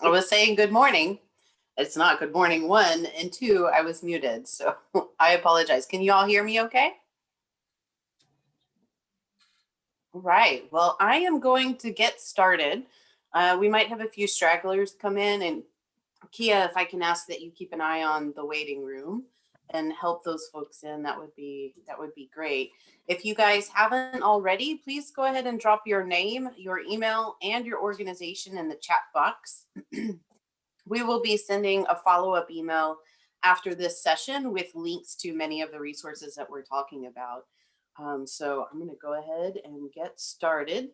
I was saying good morning. It's not good morning, 1, and 2, I was muted, so I apologize. Can you all hear me okay? Right, well, I am going to get started. We might have a few stragglers come in, and Kia, if I can ask that you keep an eye on the waiting room and help those folks in, that would be great. If you guys haven't already, please go ahead and drop your name, your email, and your organization in the chat box. We will be sending a follow-up email after this session with links to many of the resources that we're talking about. So I'm going to go ahead and get started.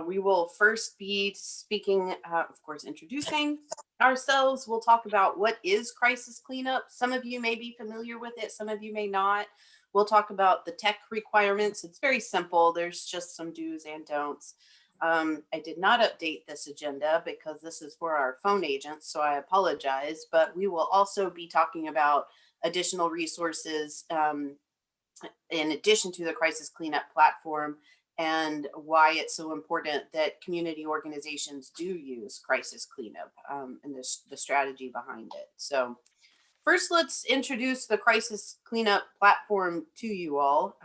We will first be speaking, of course, introducing ourselves. We'll talk about what is crisis cleanup. Some of you may be familiar with it, some of you may not. We'll talk about the tech requirements. It's very simple. There's just some do's and don'ts. I did not update this agenda because this is for our phone agents, so I apologize, but we will also be talking about additional resources in addition to the crisis cleanup platform, and why it's so important that community organizations do use crisis cleanup and the strategy behind it. So first, let's introduce the crisis cleanup platform to you all.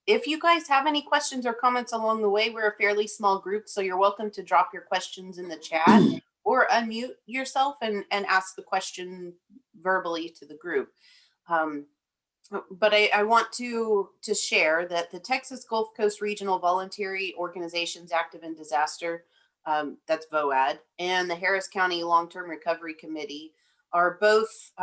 If you guys have any questions or comments along the way, we're a fairly small group, so you're welcome to drop your questions in the chat or unmute yourself and ask the question verbally to the group. But I want to share that the Texas Gulf Coast Regional Voluntary Organizations Active in Disaster, that's VOAD, and the Harris County Long-Term Recovery Committee are both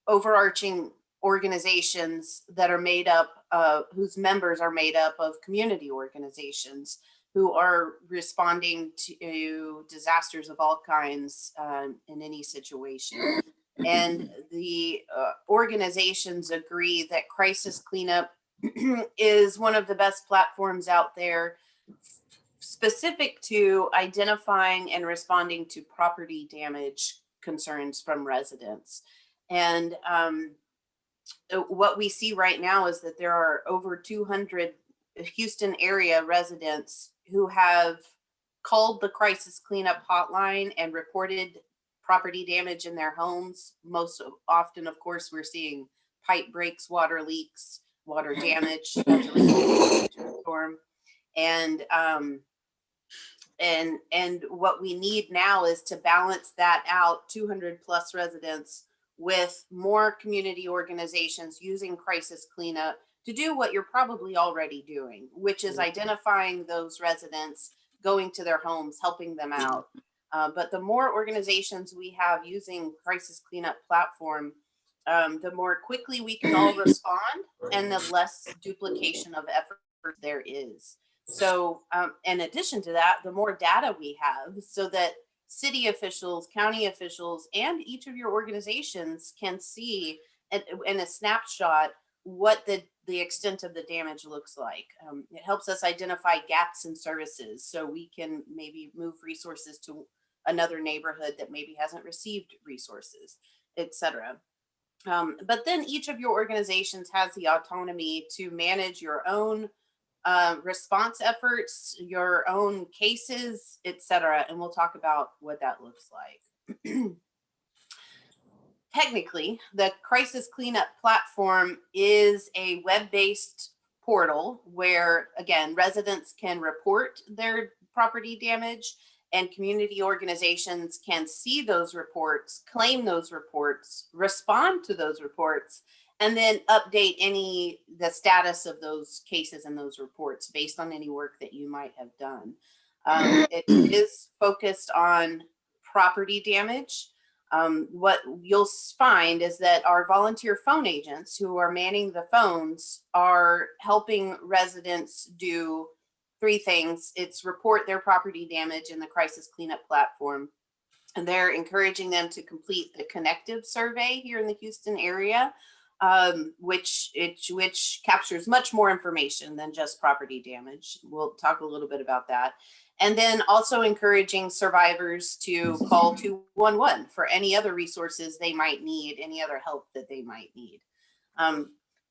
overarching organizations that are made up, whose members are made up of community organizations who are responding to disasters of all kinds in any situation. And the organizations agree that crisis cleanup is one of the best platforms out there specific to identifying and responding to property damage concerns from residents. And what we see right now is that there are over 200 Houston area residents who have called the crisis cleanup hotline and reported property damage in their homes. Most often, of course, we're seeing pipe breaks, water leaks, water damage as a result of the storm. And what we need now is to balance that out, 200 plus residents, with more community organizations using crisis cleanup to do what you're probably already doing, which is identifying those residents, going to their homes, helping them out. But the more organizations we have using crisis cleanup platform, the more quickly we can all respond and the less duplication of effort there is. So in addition to that, the more data we have so that city officials, county officials, and each of your organizations can see in a snapshot what the extent of the damage looks like. It helps us identify gaps in services so we can maybe move resources to another neighborhood that maybe hasn't received resources, etc. But then each of your organizations has the autonomy to manage your own response efforts, your own cases, etc. And we'll talk about what that looks like. Technically, the crisis cleanup platform is a web-based portal where, again, residents can report their property damage and community organizations can see those reports, claim those reports, respond to those reports, and then update the status of those cases and those reports based on any work that you might have done. It is focused on property damage. What you'll find is that our volunteer phone agents who are manning the phones are helping residents do 3 things. It's report their property damage in the crisis cleanup platform. And they're encouraging them to complete the Connective Survey here in the Houston area. which captures much more information than just property damage. We'll talk a little bit about that. And then also encouraging survivors to call 211 for any other resources they might need, any other help that they might need.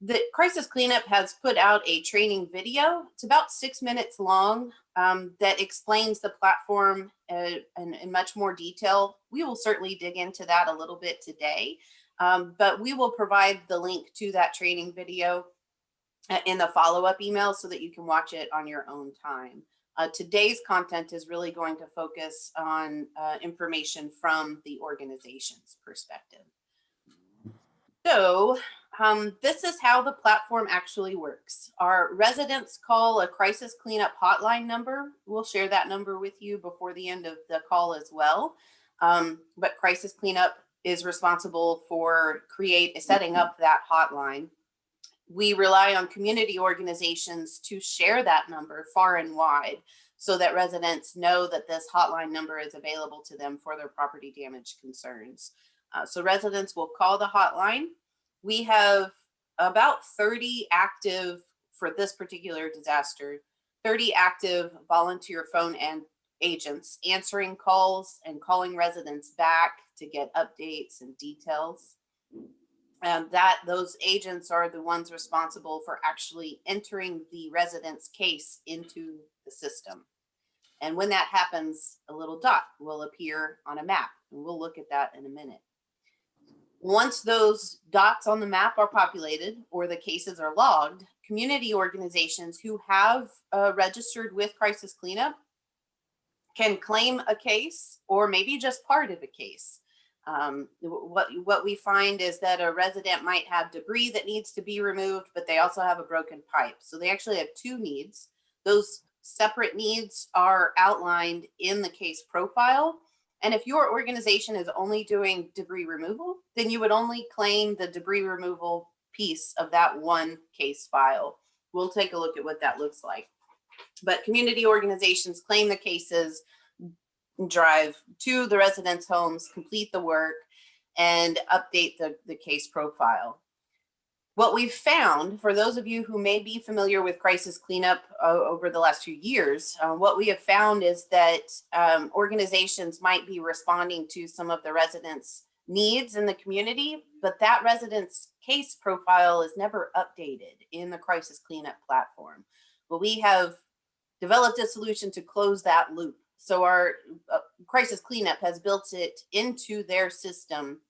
The Crisis Cleanup has put out a training video. It's about 6 minutes long that explains the platform in much more detail. We will certainly dig into that a little bit today, but we will provide the link to that training video in the follow-up email so that you can watch it on your own time. Today's content is really going to focus on information from the organization's perspective. So this is how the platform actually works. Our residents call a crisis cleanup hotline number. We'll share that number with you before the end of the call as well. But Crisis Cleanup is responsible for setting up that hotline. We rely on community organizations to share that number far and wide so that residents know that this hotline number is available to them for their property damage concerns. So residents will call the hotline. We have about 30 active, for this particular disaster, 30 active volunteer phone and agents answering calls and calling residents back to get updates and details. And those agents are the ones responsible for actually entering the resident's case into the system. And when that happens, a little dot will appear on a map, and we'll look at that in a minute. Once those dots on the map are populated or the cases are logged, community organizations who have registered with Crisis Cleanup can claim a case or maybe just part of a case. What we find is that a resident might have debris that needs to be removed, but they also have a broken pipe. So they actually have two needs. Those separate needs are outlined in the case profile. And if your organization is only doing debris removal, then you would only claim the debris removal piece of that one case file. We'll take a look at what that looks like. But community organizations claim the cases, drive to the residents' homes, complete the work, and update the case profile. What we've found, for those of you who may be familiar with Crisis Cleanup over the last few years, what we have found is that organizations might be responding to some of the residents' needs in the community, but that resident's case profile is never updated in the Crisis Cleanup platform. Well, we have developed a solution to close that loop. So our Crisis Cleanup has built it into their system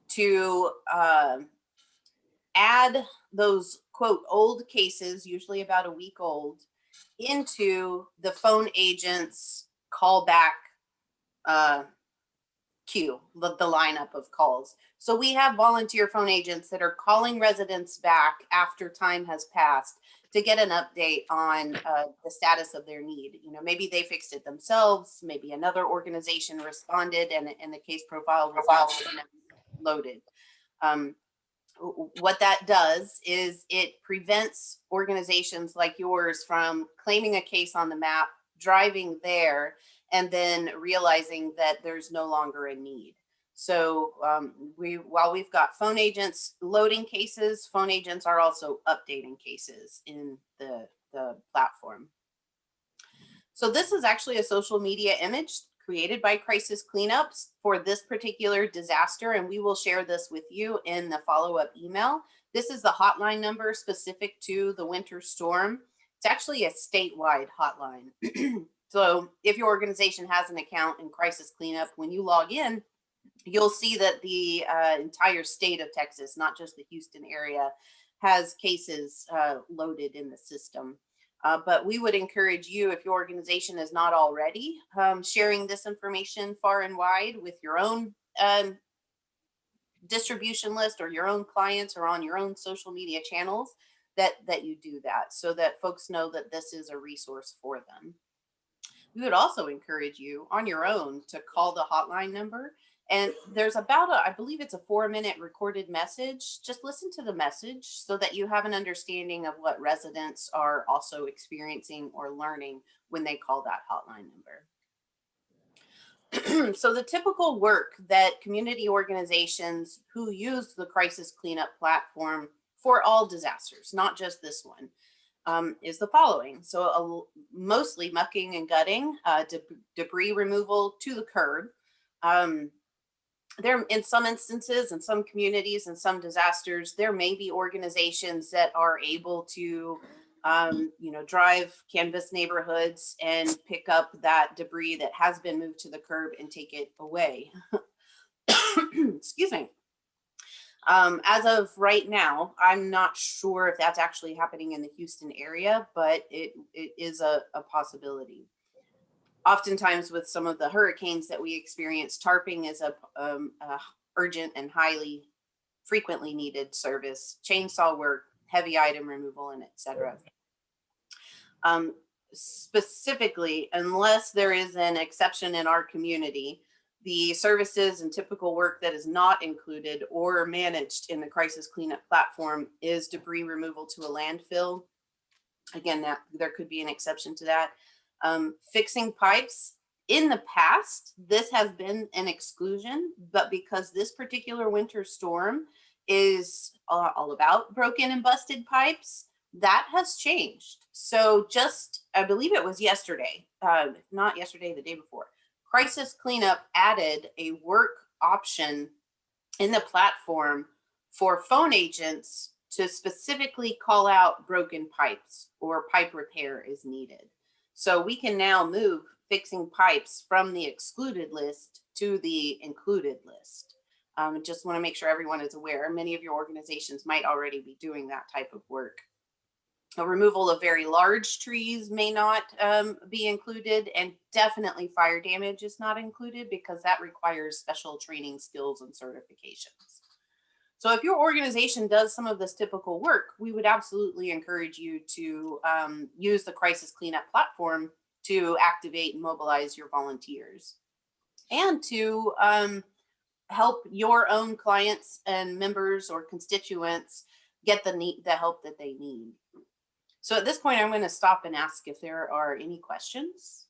to add those, quote, old cases, usually about a week old, into the phone agent's callback queue, the lineup of calls. So we have volunteer phone agents that are calling residents back after time has passed to get an update on the status of their need. You know, maybe they fixed it themselves, maybe another organization responded and the case profile was loaded. What that does is it prevents organizations like yours from claiming a case on the map, driving there, and then realizing that there's no longer a need. So while we've got phone agents loading cases, phone agents are also updating cases in the platform. So this is actually a social media image created by Crisis Cleanups for this particular disaster, and we will share this with you in the follow-up email. This is the hotline number specific to the winter storm. It's actually a statewide hotline. So if your organization has an account in Crisis Cleanup, when you log in, you'll see that the entire state of Texas, not just the Houston area, has cases loaded in the system. But we would encourage you, if your organization is not already sharing this information far and wide with your own distribution list or your own clients or on your own social media channels, that you do that so that folks know that this is a resource for them. We would also encourage you on your own to call the hotline number. And there's about I believe it's a 4-minute recorded message. Just listen to the message so that you have an understanding of what residents are also experiencing or learning when they call that hotline number. So the typical work that community organizations who use the crisis cleanup platform for all disasters, not just this one, is the following. So mostly mucking and gutting, debris removal to the curb. Um, there, in some instances, in some communities, in some disasters, there may be organizations that are able to, drive, canvas neighborhoods and pick up that debris that has been moved to the curb and take it away. Excuse me. As of right now, I'm not sure if that's actually happening in the Houston area, but it is a possibility. Oftentimes with some of the hurricanes that we experience, tarping is a urgent and highly frequently needed service, chainsaw work, heavy item removal, and etc. Specifically, unless there is an exception in our community, the services and typical work that is not included or managed in the crisis cleanup platform is debris removal to a landfill. Again, that there could be an exception to that. Fixing pipes. In the past, this has been an exclusion, but because this particular winter storm is all about broken and busted pipes, that has changed. So just, I believe it was yesterday, not yesterday, the day before, Crisis Cleanup added a work option in the platform for phone agents to specifically call out broken pipes or pipe repair is needed. So we can now move fixing pipes from the excluded list to the included list. Just want to make sure everyone is aware. Many of your organizations might already be doing that type of work. A removal of very large trees may not be included, and definitely fire damage is not included because that requires special training, skills, and certifications. So if your organization does some of this typical work, we would absolutely encourage you to use the crisis cleanup platform to activate and mobilize your volunteers and to help your own clients and members or constituents get the help that they need. So at this point, I'm going to stop and ask if there are any questions.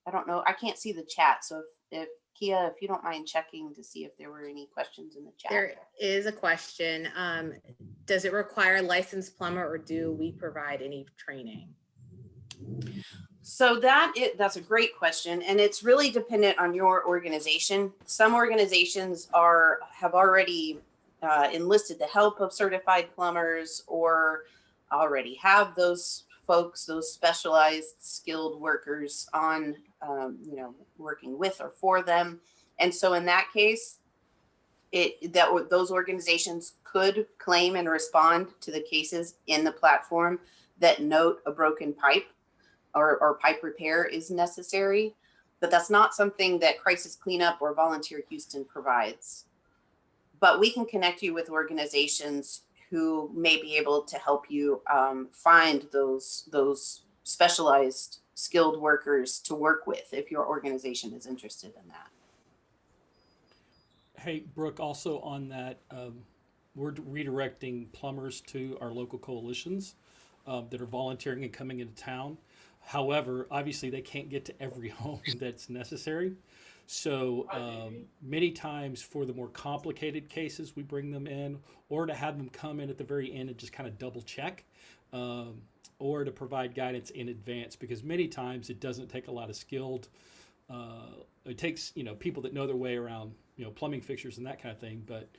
I don't know. I can't see the chat. So if Kia, if you don't mind checking to see if there were any questions in the chat. There is a question. Does it require a licensed plumber or do we provide any training? So that's a great question. And it's really dependent on your organization. Some organizations have already enlisted the help of certified plumbers or already have those folks, those specialized skilled workers on, working with or for them. And so in that case, those organizations could claim and respond to the cases in the platform that note a broken pipe or pipe repair is necessary. But that's not something that Crisis Cleanup or Volunteer Houston provides. But we can connect you with organizations who may be able to help you find those specialized skilled workers to work with if your organization is interested in that. Hey, Brooke, also on that, we're redirecting plumbers to our local coalitions that are volunteering and coming into town. However, obviously they can't get to every home that's necessary. So many times for the more complicated cases, we bring them in, or to have them come in at the very end and just kind of double check, or to provide guidance in advance, because many times it doesn't take a lot of skilled, it takes, people that know their way around, plumbing fixtures and that kind of thing, but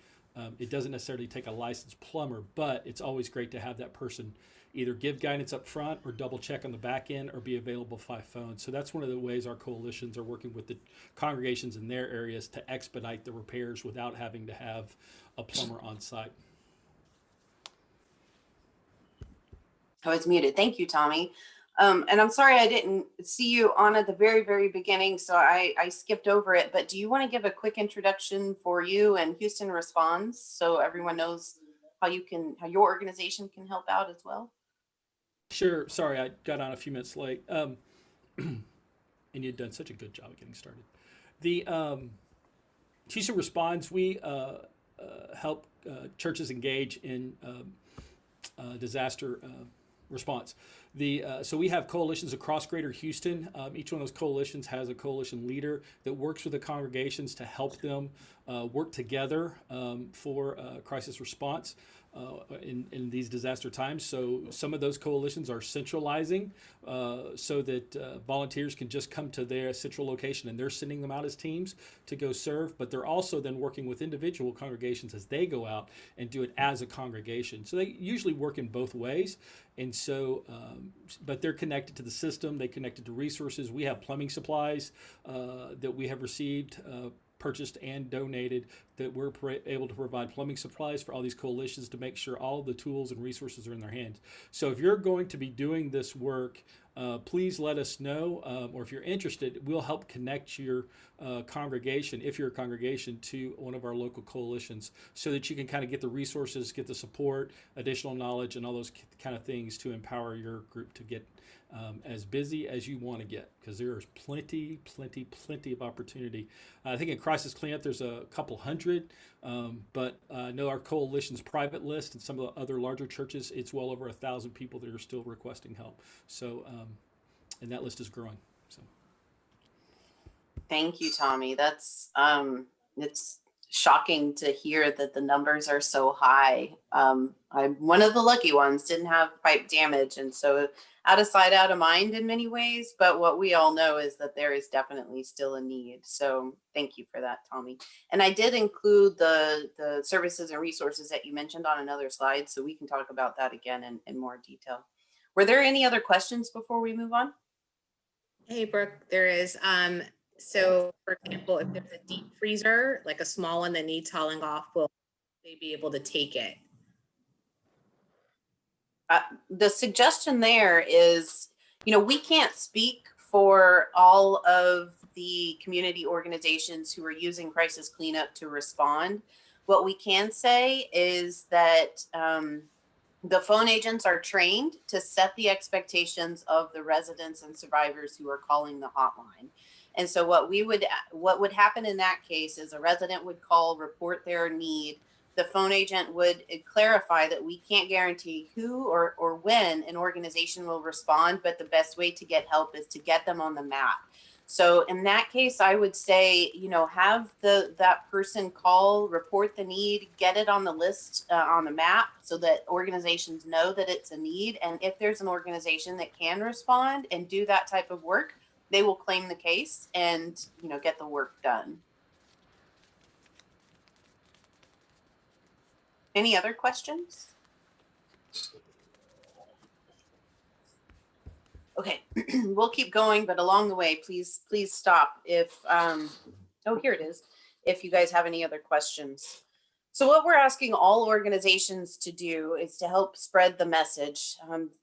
it doesn't necessarily take a licensed plumber. But it's always great to have that person either give guidance up front or double check on the back end or be available by phone. So that's one of the ways our coalitions are working with the congregations in their areas to expedite the repairs without having to have a plumber on site. Oh, it's muted. Thank you, Tommy. And I'm sorry I didn't see you on at the very, very beginning, so I skipped over it. But do you want to give a quick introduction for you and Houston Responds so everyone knows how your organization can help out as well? Sure. Sorry, I got on a few minutes late. And you'd done such a good job of getting started. The Houston Responds, we help churches engage in disaster response. So we have coalitions across Greater Houston. Each one of those coalitions has a coalition leader that works with the congregations to help them work together for crisis response in these disaster times. So some of those coalitions are centralizing so that volunteers can just come to their central location, and they're sending them out as teams to go serve. But they're also then working with individual congregations as they go out and do it as a congregation. So they usually work in both ways. And so, but they're connected to the system. They connected to resources. We have plumbing supplies that we have received, purchased and donated, that we're able to provide plumbing supplies for all these coalitions to make sure all the tools and resources are in their hands. So if you're going to be doing this work, please let us know, or if you're interested, we'll help connect your congregation, if you're a congregation, to one of our local coalitions so that you can kind of get the resources, get the support, additional knowledge, and all those kind of things to empower your group to get as busy as you want to get, because there's plenty of opportunity. I think in crisis cleanup there's a couple hundred, but I know our coalition's private list and some of the other larger churches, it's well over 1,000 people that are still requesting help. So, and that list is growing. So, Thank you, Tommy. That's it's shocking to hear that the numbers are so high. I'm one of the lucky ones, didn't have pipe damage, and so out of sight, out of mind in many ways. But what we all know is that there is definitely still a need. So thank you for that, Tommy. And I did include the services and resources that you mentioned on another slide, so we can talk about that again in more detail. Were there any other questions before we move on? Hey, Brooke, there is. So for example, if there's a deep freezer, like a small one that needs hauling off, will they be able to take it? The suggestion there is, we can't speak for all of the community organizations who are using crisis cleanup to respond. What we can say is that the phone agents are trained to set the expectations of the residents and survivors who are calling the hotline. And so what would happen in that case is a resident would call, report their need. The phone agent would clarify that we can't guarantee who or when an organization will respond, but the best way to get help is to get them on the map. So in that case, I would say, have that person call, report the need, get it on the list on the map so that organizations know that it's a need. And if there's an organization that can respond and do that type of work, they will claim the case and, get the work done. Any other questions? Okay, we'll keep going, but along the way, please stop if, here it is, if you guys have any other questions. So what we're asking all organizations to do is to help spread the message,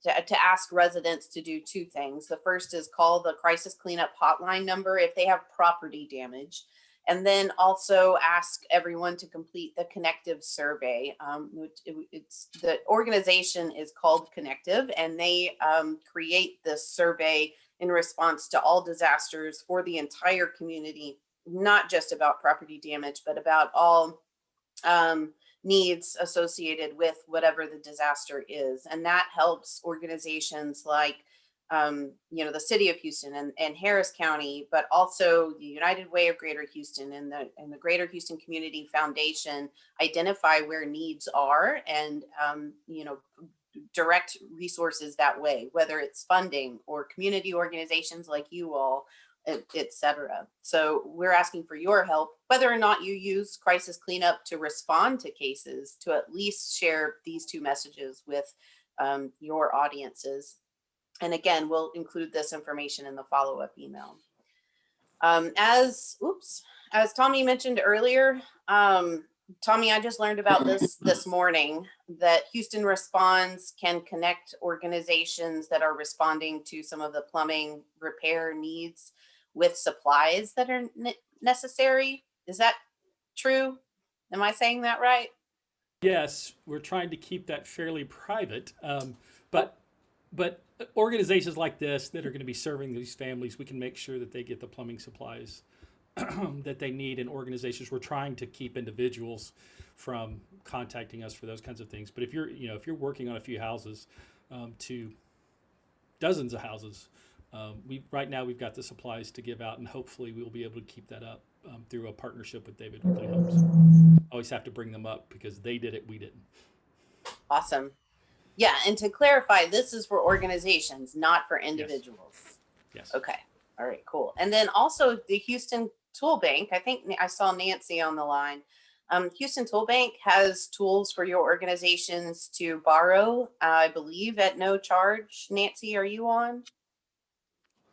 to ask residents to do two things. The first is call the crisis cleanup hotline number if they have property damage. And then also ask everyone to complete the Connective Survey. The organization is called Connective, and they create this survey in response to all disasters for the entire community, not just about property damage, but about all needs associated with whatever the disaster is. And that helps organizations like the city of Houston and Harris County, but also the United Way of Greater Houston and the Greater Houston Community Foundation identify where needs are and, direct resources that way, whether it's funding or community organizations like you all, etc. So we're asking for your help, whether or not you use crisis cleanup to respond to cases, to at least share these two messages with your audiences. And again, we'll include this information in the follow-up email. As Tommy mentioned earlier, Tommy, I just learned about this morning, that Houston Responds can connect organizations that are responding to some of the plumbing repair needs with supplies that are necessary. Is that true? Am I saying that right? yes, we're trying to keep that fairly private, but organizations like this that are going to be serving these families, we can make sure that they get the plumbing supplies that they need. In organizations, we're trying to keep individuals from contacting us for those kinds of things. But if you're working on a few houses to dozens of houses. Right now we've got the supplies to give out, and hopefully we'll be able to keep that up through a partnership with David Ripley Homes. Always have to bring them up because they did it, we didn't. Awesome. Yeah, and to clarify, this is for organizations, not for individuals. Yes. Okay. All right, cool. And then also the Houston Tool Bank, I think I saw Nancy on the line. Houston Tool Bank has tools for your organizations to borrow, I believe at no charge. Nancy, are you on?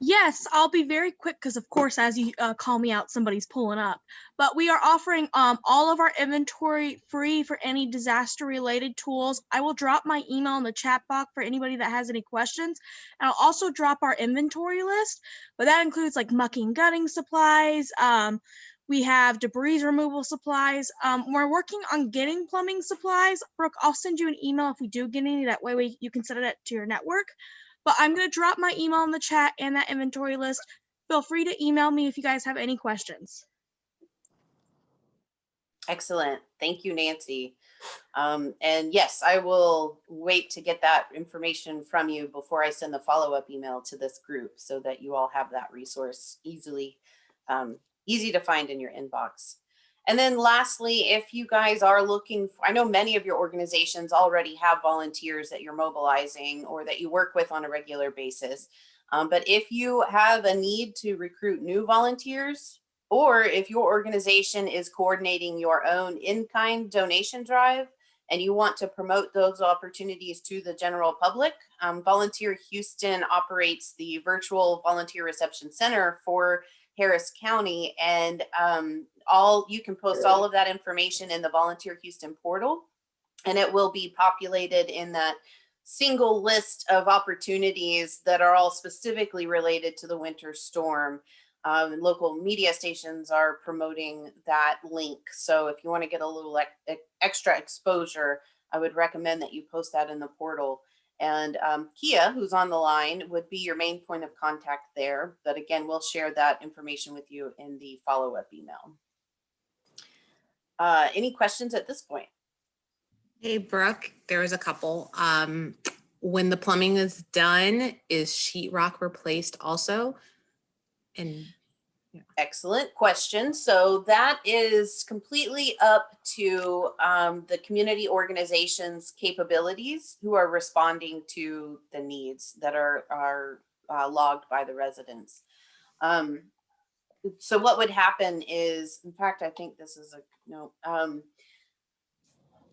Yes, I'll be very quick because, of course, as you call me out, somebody's pulling up. But we are offering all of our inventory free for any disaster-related tools. I will drop my email in the chat box for anybody that has any questions. And I'll also drop our inventory list, but that includes like mucking, gutting supplies. We have debris removal supplies. We're working on getting plumbing supplies. Brooke, I'll send you an email if we do get any. That way you can send it to your network. But I'm going to drop my email in the chat and that inventory list. Feel free to email me if you guys have any questions. Excellent. Thank you, Nancy. And yes, I will wait to get that information from you before I send the follow-up email to this group so that you all have that resource easy to find in your inbox. And then lastly, if you guys are looking, I know many of your organizations already have volunteers that you're mobilizing or that you work with on a regular basis. But if you have a need to recruit new volunteers, or if your organization is coordinating your own in-kind donation drive and you want to promote those opportunities to the general public, Volunteer Houston operates the virtual volunteer reception center for Harris County, and you can post all of that information in the Volunteer Houston portal, and it will be populated in that single list of opportunities that are all specifically related to the winter storm. Local media stations are promoting that link, so if you want to get a little extra exposure, I would recommend that you post that in the portal. And Kia, who's on the line, would be your main point of contact there. But again, we'll share that information with you in the follow-up email. Any questions at this point? Hey, Brooke, there was a couple. When the plumbing is done, is sheetrock replaced also? And excellent question. So that is completely up to the community organizations' capabilities who are responding to the needs that are logged by the residents. So what would happen is, in fact, I think this is a no.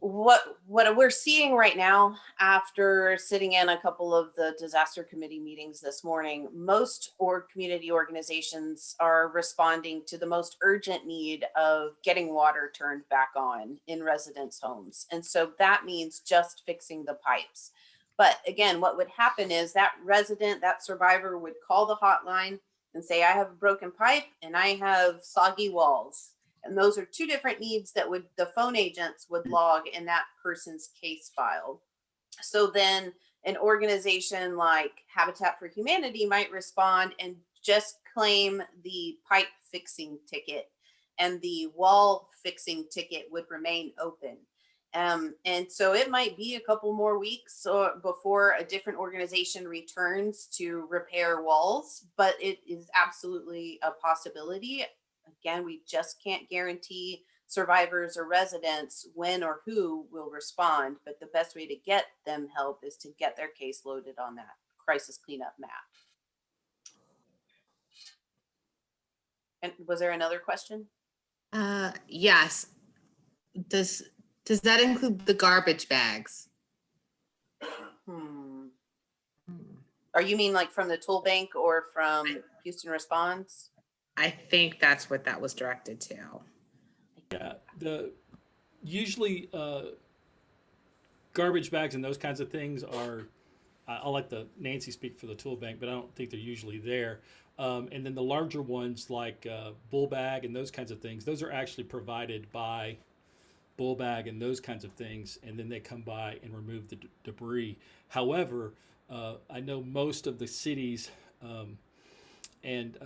What we're seeing right now, after sitting in a couple of the disaster committee meetings this morning, most community organizations are responding to the most urgent need of getting water turned back on in residents' homes. And so that means just fixing the pipes. But again, what would happen is that resident, that survivor would call the hotline and say, I have a broken pipe and I have soggy walls. And those are two different needs that the phone agents would log in that person's case file. So then an organization like Habitat for Humanity might respond and just claim the pipe fixing ticket, and the wall fixing ticket would remain open. And so it might be a couple more weeks before a different organization returns to repair walls, but it is absolutely a possibility. Again, we just can't guarantee survivors or residents when or who will respond, but the best way to get them help is to get their case loaded on that crisis cleanup map. And was there another question? yes. Does that include the garbage bags? Are you mean like from the tool bank or from Houston Response? I think that's what that was directed to. Yeah, usually garbage bags and those kinds of things are, I'll let Nancy speak for the tool bank, but I don't think they're usually there. And then the larger ones like bull bag and those kinds of things, those are actually provided by bull bag and those kinds of things, and then they come by and remove the debris. However, I know most of the cities, and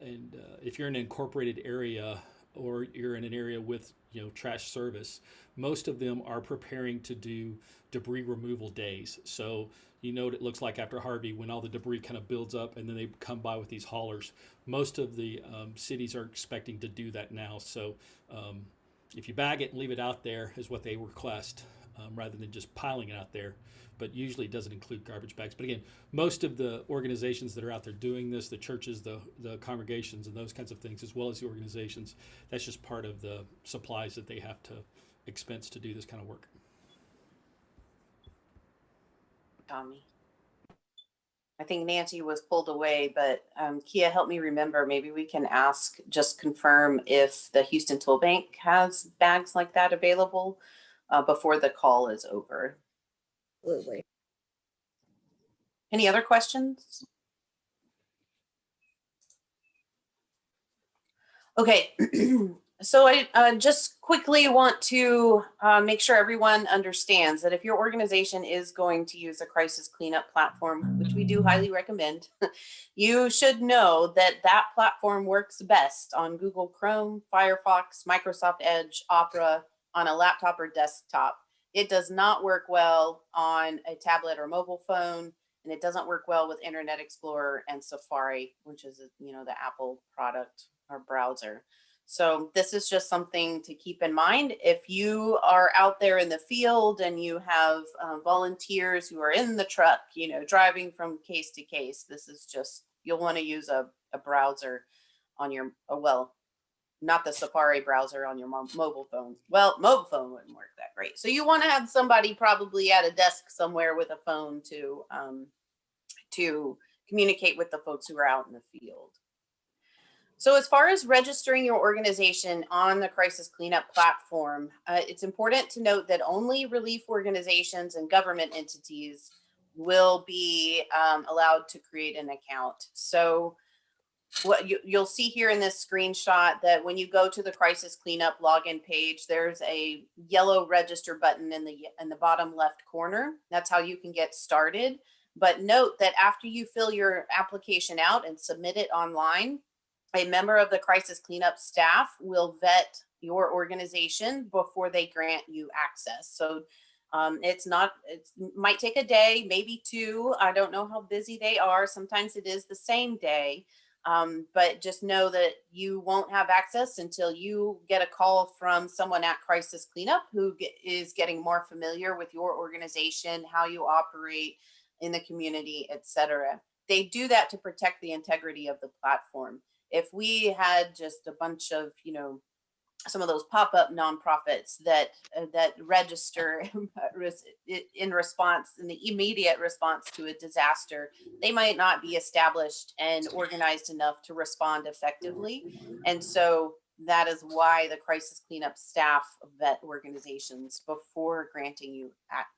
if you're in an incorporated area, or you're in an area with, trash service, most of them are preparing to do debris removal days. So what it looks like after Harvey when all the debris kind of builds up and then they come by with these haulers. Most of the cities are expecting to do that now. So if you bag it and leave it out there is what they request, rather than just piling it out there. But usually it doesn't include garbage bags. But again, most of the organizations that are out there doing this, the churches, the congregations, and those kinds of things, as well as the organizations, that's just part of the supplies that they have to expense to do this kind of work. Tommy. I think Nancy was pulled away, but Kia, help me remember. Maybe we can just confirm if the Houston Tool Bank has bags like that available before the call is over. Absolutely. Any other questions? Okay, so I just quickly want to make sure everyone understands that if your organization is going to use a crisis cleanup platform, which we do highly recommend, you should know that that platform works best on Google Chrome, Firefox, Microsoft Edge, Opera, on a laptop or desktop. It does not work well on a tablet or mobile phone, and it doesn't work well with Internet Explorer and Safari, which is, the Apple product or browser. So this is just something to keep in mind. If you are out there in the field and you have volunteers who are in the truck, driving from case to case, this is just, you'll want to use a browser on your, not the Safari browser on your mobile phone. Well, mobile phone wouldn't work that great. So you want to have somebody probably at a desk somewhere with a phone to communicate with the folks who are out in the field. So as far as registering your organization on the crisis cleanup platform, it's important to note that only relief organizations and government entities will be allowed to create an account. So what you'll see here in this screenshot that when you go to the crisis cleanup login page, there's a yellow register button in the bottom left corner. That's how you can get started. But note that after you fill your application out and submit it online, a member of the crisis cleanup staff will vet your organization before they grant you access. So it might take a day, maybe two. I don't know how busy they are. Sometimes it is the same day. But just know that you won't have access until you get a call from someone at Crisis Cleanup who is getting more familiar with your organization, how you operate in the community, etc. They do that to protect the integrity of the platform. If we had just a bunch of, some of those pop-up nonprofits that register in the immediate response to a disaster, they might not be established and organized enough to respond effectively. And so that is why the crisis cleanup staff vet organizations before granting you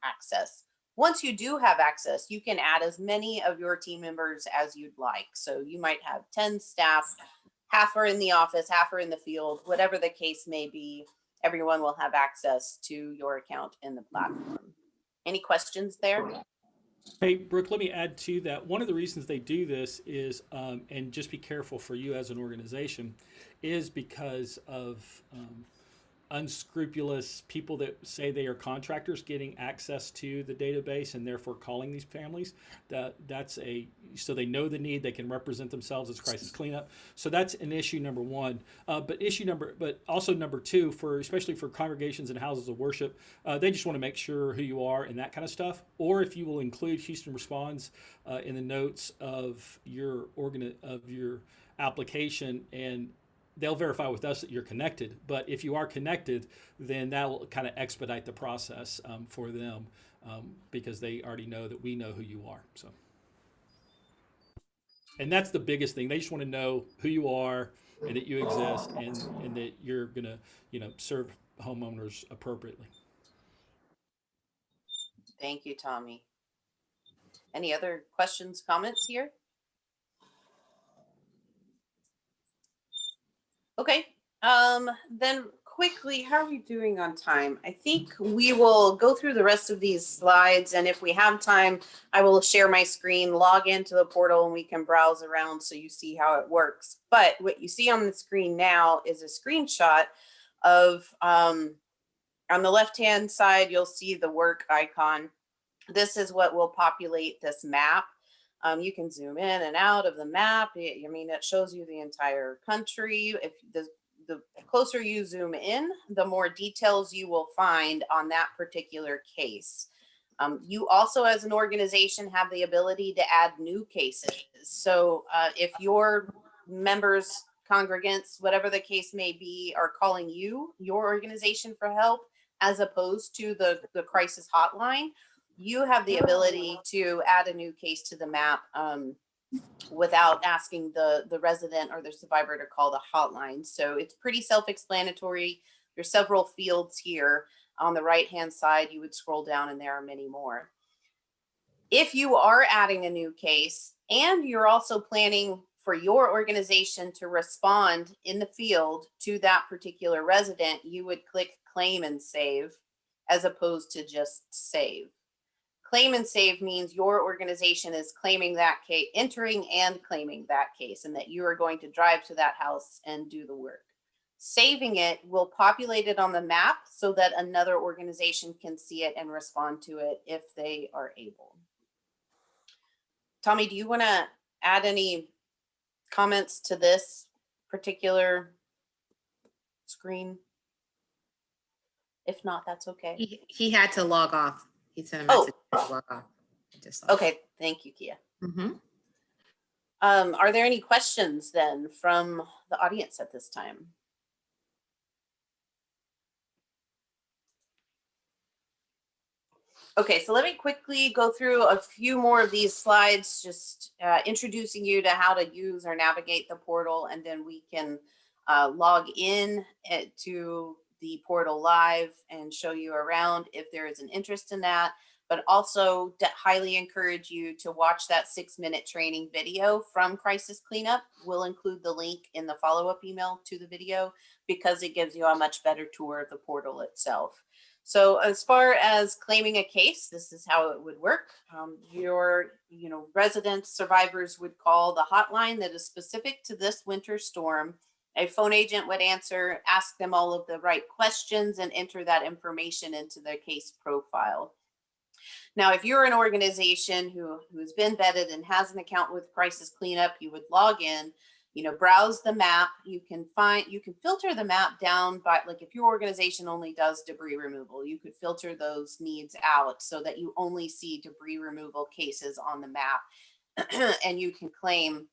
access. Once you do have access, you can add as many of your team members as you'd like. So you might have 10 staff, half are in the office, half are in the field, whatever the case may be, everyone will have access to your account in the platform. Any questions there? Hey, Brooke, let me add to that. One of the reasons they do this is, and just be careful for you as an organization, is because of unscrupulous people that say they are contractors getting access to the database and therefore calling these families. So they know the need, they can represent themselves as crisis cleanup. So that's an issue number one. But also number two, especially for congregations and houses of worship, they just want to make sure who you are and that kind of stuff. Or if you will include Houston Responds in the notes of your application, and they'll verify with us that you're connected. But if you are connected, then that will kind of expedite the process for them because they already know that we know who you are. So, and that's the biggest thing. They just want to know who you are and that you exist and that you're gonna, serve homeowners appropriately. Thank you, Tommy. Any other questions, comments here? Okay, then quickly, how are we doing on time? I think we will go through the rest of these slides, and if we have time, I will share my screen, log into the portal, and we can browse around so you see how it works. But what you see on the screen now is a screenshot of, on the left-hand side, you'll see the work icon. This is what will populate this map. You can zoom in and out of the map. I mean, it shows you the entire country. If the closer you zoom in, the more details you will find on that particular case. You also, as an organization, have the ability to add new cases. So if your members, congregants, whatever the case may be, are calling you, your organization, for help, as opposed to the crisis hotline, you have the ability to add a new case to the map without asking the resident or the survivor to call the hotline. So it's pretty self-explanatory. There's several fields here. On the right-hand side, you would scroll down and there are many more. If you are adding a new case and you're also planning for your organization to respond in the field to that particular resident, you would click claim and save as opposed to just save. Claim and save means your organization is claiming that case, entering and claiming that case, and that you are going to drive to that house and do the work. Saving it will populate it on the map so that another organization can see it and respond to it if they are able. Tommy, do you want to add any comments to this particular screen? If not, that's okay. He had to log off. He sent a Oh. message to log off. Okay, thank you, Kia. Are there any questions then from the audience at this time? Okay, so let me quickly go through a few more of these slides, just introducing you to how to use or navigate the portal, and then we can log in to the portal live and show you around if there is an interest in that. But also highly encourage you to watch that 6-minute training video from Crisis Cleanup. We'll include the link in the follow-up email to the video because it gives you a much better tour of the portal itself. So as far as claiming a case, this is how it would work. Your residents, survivors would call the hotline that is specific to this winter storm. A phone agent would answer, ask them all of the right questions, and enter that information into their case profile. Now, if you're an organization who has been vetted and has an account with Crisis Cleanup, you would log in, browse the map. You can filter the map down by, like, if your organization only does debris removal, you could filter those needs out so that you only see debris removal cases on the map and you can claim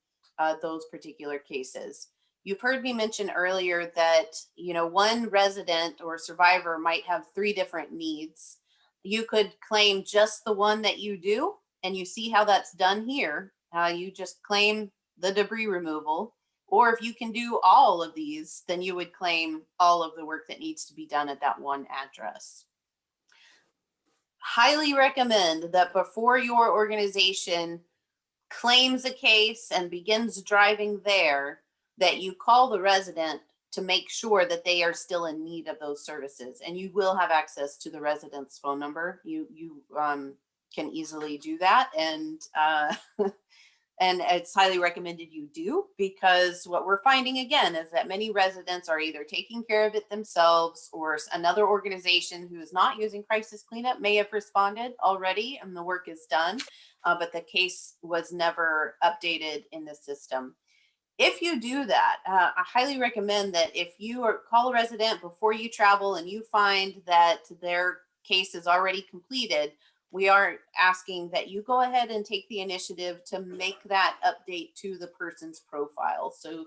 those particular cases. You've heard me mention earlier that, one resident or survivor might have 3 different needs. You could claim just the one that you do, and you see how that's done here. You just claim the debris removal, or if you can do all of these, then you would claim all of the work that needs to be done at that one address. Highly recommend that before your organization claims a case and begins driving there, that you call the resident to make sure that they are still in need of those services. And you will have access to the resident's phone number. You can easily do that. And it's highly recommended you do, because what we're finding again is that many residents are either taking care of it themselves, or another organization who is not using Crisis Cleanup may have responded already and the work is done, but the case was never updated in the system. If you do that, I highly recommend that if you call a resident before you travel and you find that their case is already completed, we are asking that you go ahead and take the initiative to make that update to the person's profile. So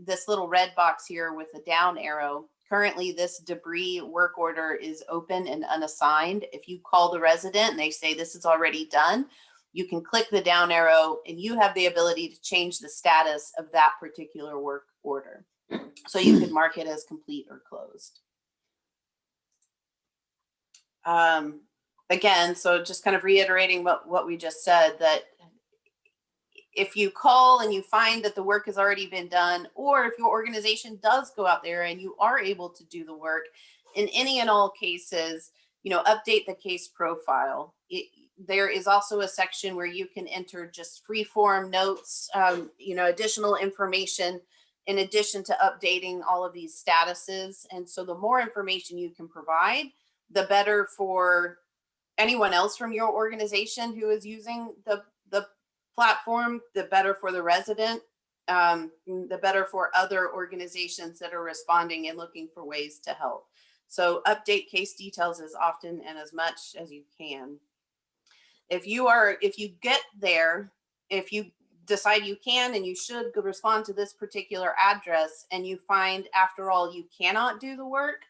this little red box here with the down arrow, currently this debris work order is open and unassigned. If you call the resident and they say this is already done, you can click the down arrow and you have the ability to change the status of that particular work order. So you could mark it as complete or closed. Again, so just kind of reiterating what we just said, that if you call and you find that the work has already been done, or if your organization does go out there and you are able to do the work, in any and all cases, update the case profile. There is also a section where you can enter just free form notes, additional information in addition to updating all of these statuses. And so the more information you can provide, the better for anyone else from your organization who is using the platform, the better for the resident, the better for other organizations that are responding and looking for ways to help. So update case details as often and as much as you can. If you get there, if you decide you can and you should respond to this particular address and you find after all you cannot do the work,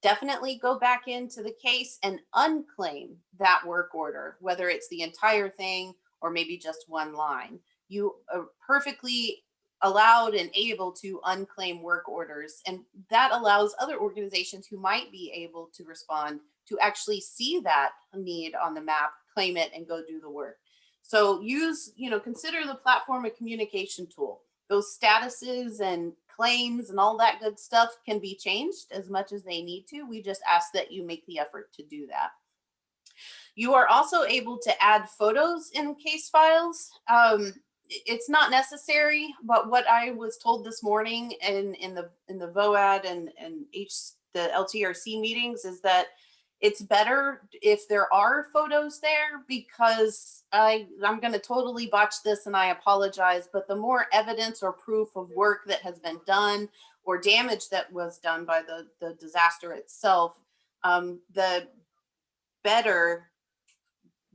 definitely go back into the case and unclaim that work order, whether it's the entire thing or maybe just one line. You are perfectly allowed and able to unclaim work orders. And that allows other organizations who might be able to respond to actually see that need on the map, claim it, and go do the work. So consider the platform a communication tool. Those statuses and claims and all that good stuff can be changed as much as they need to. We just ask that you make the effort to do that. You are also able to add photos in case files. It's not necessary, but what I was told this morning in the VOAD and the LTRC meetings is that it's better if there are photos there, because I'm going to totally botch this and I apologize, but the more evidence or proof of work that has been done or damage that was done by the disaster itself, the better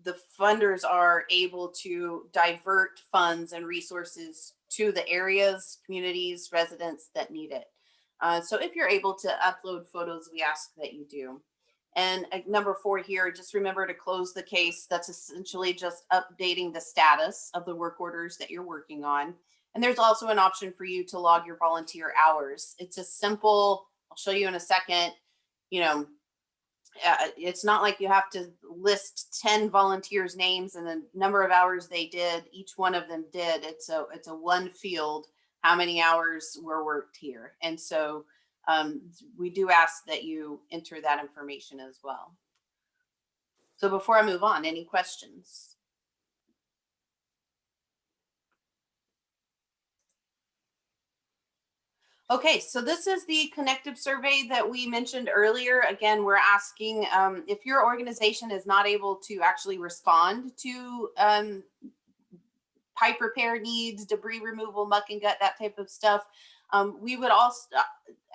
the funders are able to divert funds and resources to the areas, communities, residents that need it. So if you're able to upload photos, we ask that you do. And number 4 here, just remember to close the case. That's essentially just updating the status of the work orders that you're working on. And there's also an option for you to log your volunteer hours. It's a simple, I'll show you in a second, it's not like you have to list 10 volunteers' names and the number of hours they did. Each one of them did. It's a one field, how many hours were worked here. And so we do ask that you enter that information as well. So before I move on, any questions? Okay, so this is the Connective Survey that we mentioned earlier. Again, we're asking if your organization is not able to actually respond to pipe repair needs, debris removal, muck and gut, that type of stuff, we would also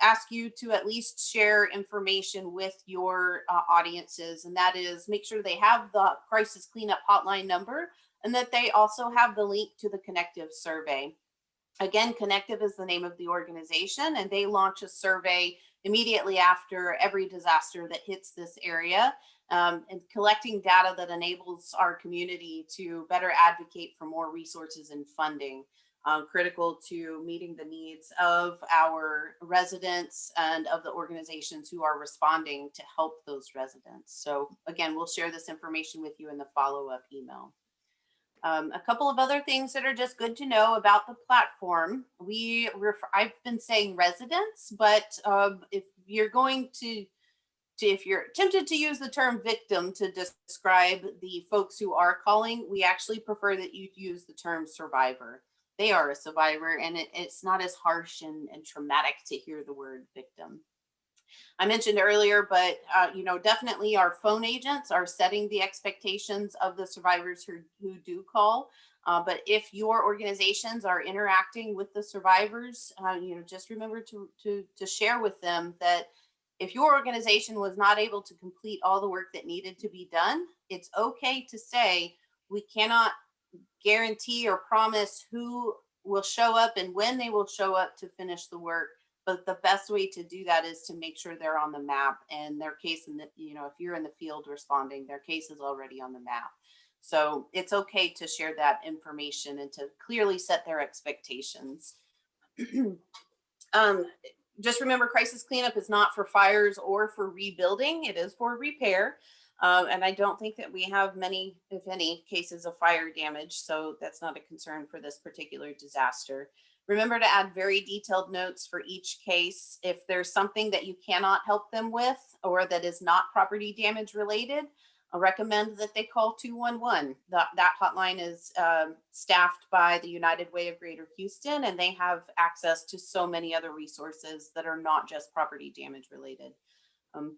ask you to at least share information with your audiences, and that is make sure they have the crisis cleanup hotline number and that they also have the link to the Connective Survey. Again, Connective is the name of the organization, and they launch a survey immediately after every disaster that hits this area, and collecting data that enables our community to better advocate for more resources and funding, critical to meeting the needs of our residents and of the organizations who are responding to help those residents. So again, we'll share this information with you in the follow-up email. A couple of other things that are just good to know about the platform. I've been saying residents, but if you're tempted to use the term victim to describe the folks who are calling, we actually prefer that you use the term survivor. They are a survivor, and it's not as harsh and traumatic to hear the word victim. I mentioned earlier, but definitely our phone agents are setting the expectations of the survivors who do call. But if your organizations are interacting with the survivors, just remember to share with them that if your organization was not able to complete all the work that needed to be done, it's okay to say we cannot guarantee or promise who will show up and when they will show up to finish the work. But the best way to do that is to make sure they're on the map, and their case, if you're in the field responding, their case is already on the map. So it's okay to share that information and to clearly set their expectations. Just remember, crisis cleanup is not for fires or for rebuilding. It is for repair. And I don't think that we have many, if any, cases of fire damage. So that's not a concern for this particular disaster. Remember to add very detailed notes for each case. If there's something that you cannot help them with or that is not property damage related, I recommend that they call 211. That hotline is staffed by the United Way of Greater Houston, and they have access to so many other resources that are not just property damage related.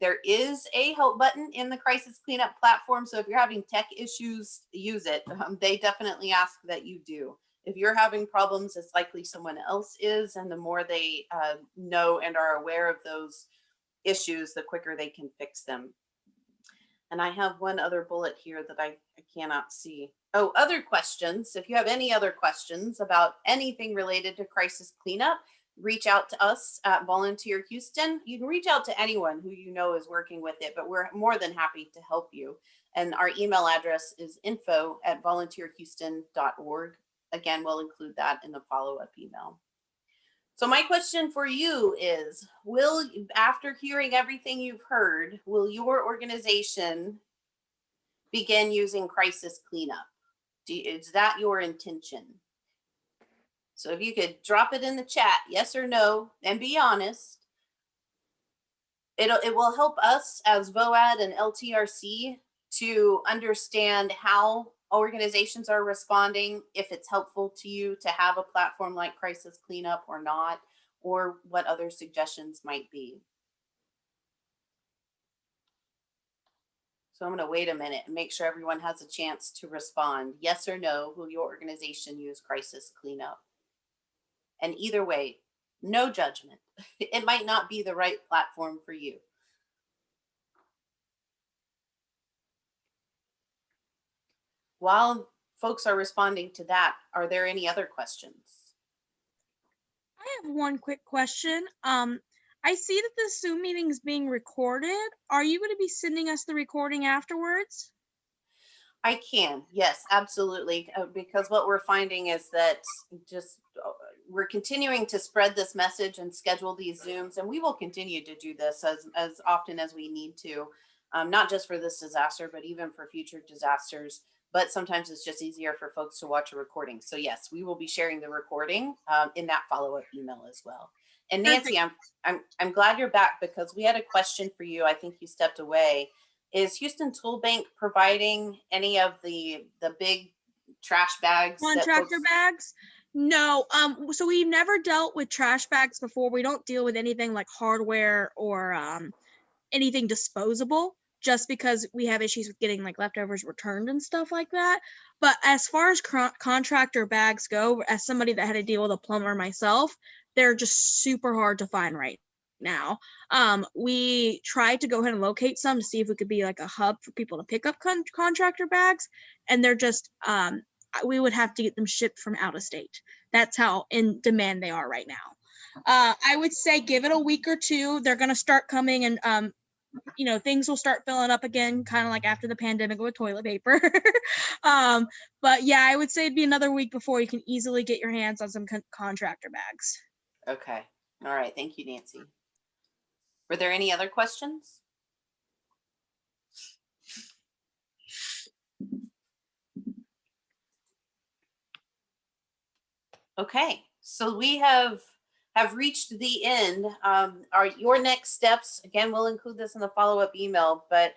There is a help button in the crisis cleanup platform. So if you're having tech issues, use it. They definitely ask that you do. If you're having problems, it's likely someone else is. And the more they know and are aware of those issues, the quicker they can fix them. And I have one other bullet here that I cannot see. Oh, other questions. If you have any other questions about anything related to crisis cleanup, reach out to us at Volunteer Houston. You can reach out to anyone who you know is working with it, but we're more than happy to help you. And our email address is info@volunteerhouston.org. Again, we'll include that in the follow-up email. So my question for you is, after hearing everything you've heard, will your organization begin using crisis cleanup? Is that your intention? So if you could drop it in the chat, yes or no, and be honest. It will help us as VOAD and LTRC to understand how organizations are responding, if it's helpful to you to have a platform like crisis cleanup or not, or what other suggestions might be. So I'm going to wait a minute and make sure everyone has a chance to respond. Yes or no, will your organization use crisis cleanup? And either way, no judgment. It might not be the right platform for you. While folks are responding to that, are there any other questions? I have one quick question. I see that the Zoom meeting is being recorded. Are you going to be sending us the recording afterwards? I can, yes, absolutely. Because what we're finding is that we're continuing to spread this message and schedule these Zooms, and we will continue to do this as often as we need to, not just for this disaster, but even for future disasters. But sometimes it's just easier for folks to watch a recording. So yes, we will be sharing the recording in that follow-up email as well. And Nancy, I'm glad you're back, because we had a question for you. I think you stepped away. Is Houston Tool Bank providing any of the big trash bags? Contractor bags? No. So we've never dealt with trash bags before. We don't deal with anything like hardware or anything disposable, just because we have issues with getting like leftovers returned and stuff like that. But as far as contractor bags go, as somebody that had to deal with a plumber myself, they're just super hard to find right now. We tried to go ahead and locate some to see if we could be like a hub for people to pick up contractor bags, and they're just we would have to get them shipped from out of state. That's how in demand they are right now. I would say give it a week or two. They're going to start coming, and things will start filling up again, kind of like after the pandemic with toilet paper. But yeah, I would say it'd be another week before you can easily get your hands on some contractor bags. Okay. All right. Thank you, Nancy. Were there any other questions? Okay, so we have reached the end. Your next steps, again, we'll include this in the follow-up email, but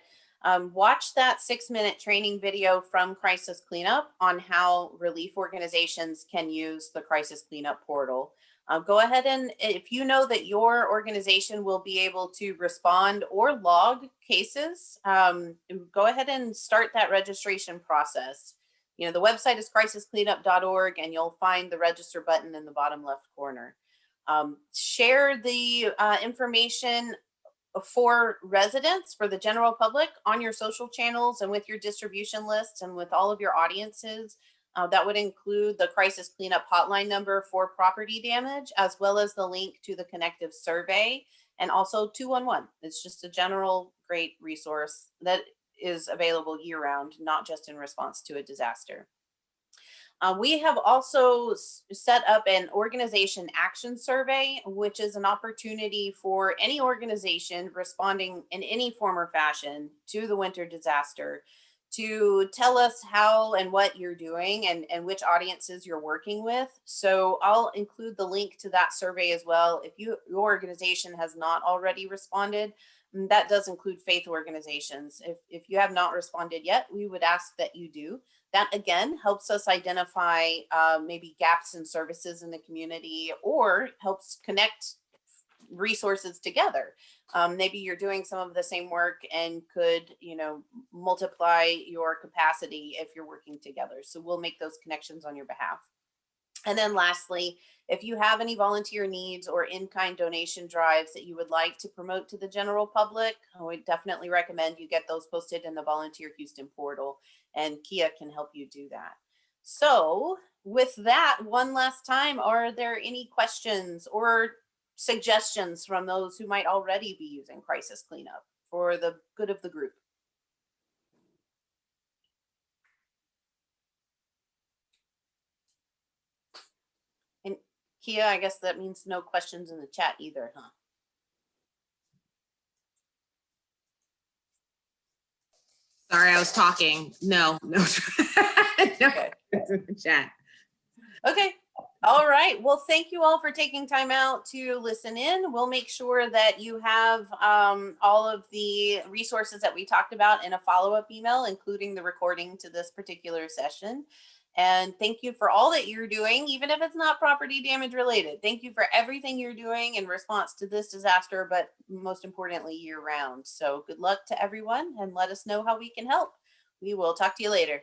watch that 6-minute training video from Crisis Cleanup on how relief organizations can use the Crisis Cleanup portal. Go ahead and, if you know that your organization will be able to respond or log cases, go ahead and start that registration process. The website is crisiscleanup.org, and you'll find the register button in the bottom left corner. Share the information for residents, for the general public, on your social channels and with your distribution lists and with all of your audiences. That would include the crisis cleanup hotline number for property damage, as well as the link to the Connective Survey, and also 211. It's just a general great resource that is available year-round, not just in response to a disaster. We have also set up an organization action survey, which is an opportunity for any organization responding in any form or fashion to the winter disaster to tell us how and what you're doing and which audiences you're working with. So I'll include the link to that survey as well. If your organization has not already responded, that does include faith organizations. If you have not responded yet, we would ask that you do. That again helps us identify maybe gaps in services in the community or helps connect resources together. Maybe you're doing some of the same work and could, multiply your capacity if you're working together. So we'll make those connections on your behalf. And then lastly, if you have any volunteer needs or in-kind donation drives that you would like to promote to the general public, I would definitely recommend you get those posted in the Volunteer Houston portal, and Kia can help you do that. So with that, one last time, are there any questions or suggestions from those who might already be using crisis cleanup for the good of the group? And Kia, I guess that means no questions in the chat either, huh? Sorry, I was talking. No, no, no, Okay. it's in the chat. Okay. All right. Well, thank you all for taking time out to listen in. We'll make sure that you have all of the resources that we talked about in a follow-up email, including the recording to this particular session. And thank you for all that you're doing, even if it's not property damage related. Thank you for everything you're doing in response to this disaster, but most importantly, year round. So good luck to everyone and let us know how we can help. We will talk to you later.